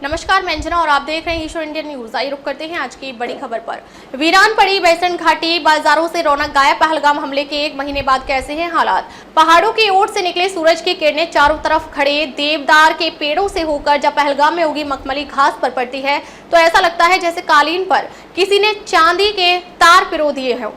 नमस्कार, मैं अंजना और आप देख रहे हैं ईश्वर इंडियन न्यूज। आइए रुक करते हैं आज की बड़ी खबर पर। वीरान पड़ी बैसन घाटी, बाजारों से रौनक गायब। पहलगाम हमले के 1 महीने बाद कैसे हैं हालात? पहाड़ों की ओर से निकले सूरज की किरणें चारों तरफ खड़े देवदार के पेड़ों से होकर जब पहलगाम में उगी मखमली घास पर पड़ती है तो ऐसा लगता है जैसे कालीन पर किसी ने चांदी के तार पिरो दिए हों।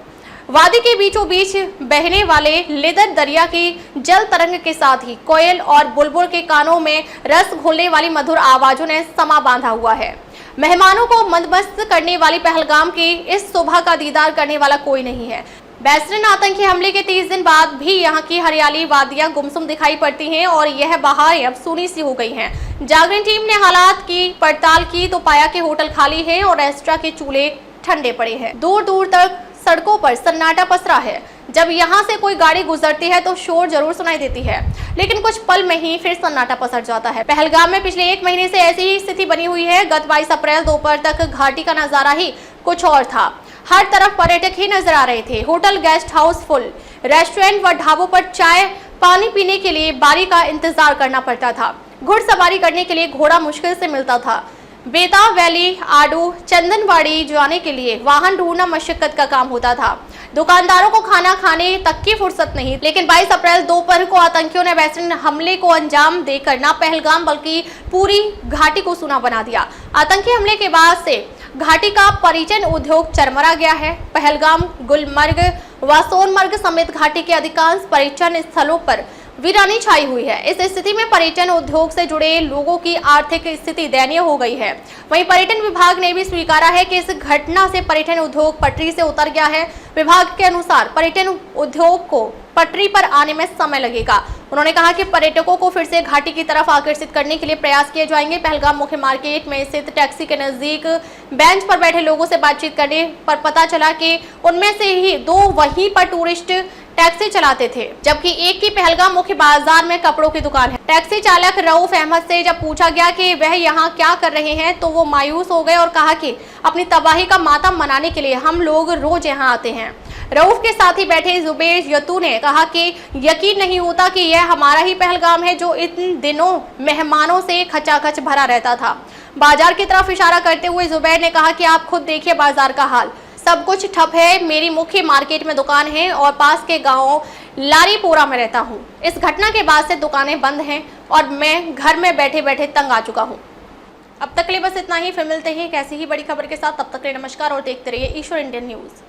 वादी के बीचों बीच बहने वाले लिदर दरिया की जल तरंग के साथ ही कोयल और बुलबुल के कानों में रस घोलने वाली मधुर आवाजों ने समा बांधा हुआ है। मेहमानों को मंदमस्त करने वाली पहलगाम की इस शोभा का दीदार करने वाला कोई नहीं है। बैसन आतंकी हमले के 30 दिन बाद भी यहाँ की हरियाली वादियां गुमसुम दिखाई पड़ती हैं और यह बहारें अब सूनी सी हो गई हैं। जागरण टीम ने हालात की पड़ताल की तो पाया कि होटल खाली है और रेस्टोरेंट के चूल्हे ठंडे पड़े हैं। दूर दूर तक सड़कों पर सन्नाटा पसरा है। जब यहाँ से कोई गाड़ी गुजरती है तो शोर जरूर सुनाई देती है, लेकिन कुछ पल में ही फिर सन्नाटा पसर जाता है। पहलगाम में पिछले 1 महीने से ऐसी ही स्थिति बनी हुई है। गत 22 अप्रैल दोपहर तक घाटी का नजारा ही कुछ और था। हर तरफ पर्यटक ही नजर आ रहे थे। Hotel, guest house full, restaurant व ढाबों पर चाय पानी पीने के लिए बारी का इंतजार करना पड़ता था। घुड़सवारी करने के लिए घोड़ा मुश्किल से मिलता था। बेताब वैली, आडू, चंदनवाड़ी जाने के लिए वाहन ढूंढना मशक्कत का काम होता था। दुकानदारों को खाना खाने तक की फुर्सत नहीं। लेकिन 22 अप्रैल दोपहर को आतंकियों ने बैसन हमले को अंजाम देकर न पहलगाम बल्कि पूरी घाटी को सूना बना दिया। आतंकी हमले के बाद से घाटी का पर्यटन उद्योग चरमरा गया है। पहलगाम, गुलमर्ग व सोनमर्ग समेत घाटी के अधिकांश पर्यटन स्थलों पर वीरानी छाई हुई है। इस स्थिति में पर्यटन उद्योग से जुड़े लोगों की आर्थिक स्थिति दयनीय हो गई है। वहीं पर्यटन विभाग ने भी स्वीकारा है कि इस घटना से पर्यटन उद्योग पटरी से उतर गया है। विभाग के अनुसार पर्यटन उद्योग को पटरी पर आने में समय लगेगा। उन्होंने कहा कि पर्यटकों को फिर से घाटी की तरफ आकर्षित करने के लिए प्रयास किए जाएंगे। पहलगाम मुख्य मार्केट में स्थित टैक्सी के नजदीक बेंच पर बैठे लोगों से बातचीत करने पर पता चला कि उनमें से ही 2 वहीं पर टूरिस्ट टैक्सी चलाते थे, जबकि एक की पहलगाम मुख्य बाजार में कपड़ों की दुकान है। टैक्सी चालक रऊफ अहमद से जब पूछा गया कि वह यहाँ क्या कर रहे हैं तो वो मायूस हो गए और कहा कि अपनी तबाही का मातम मनाने के लिए हम लोग रोज यहाँ आते हैं। रऊफ के साथ ही बैठे जुबेर यतू ने कहा कि यकीन नहीं होता कि यह हमारा ही पहलगाम है जो इन दिनों मेहमानों से खचाखच भरा रहता था। बाजार की तरफ इशारा करते हुए जुबैर ने कहा कि आप खुद देखिए बाजार का हाल, सब कुछ ठप है। मेरी मुख्य मार्केट में दुकान है और पास के गांव लारीपोरा में रहता हूं। इस घटना के बाद से दुकानें बंद हैं और मैं घर में बैठे बैठे तंग आ चुका हूं। अब तक के लिए बस इतना ही। फिर मिलते हैं एक ऐसी ही बड़ी खबर के साथ। तब तक के लिए नमस्कार और देखते रहिए ईश्वर इंडियन न्यूज।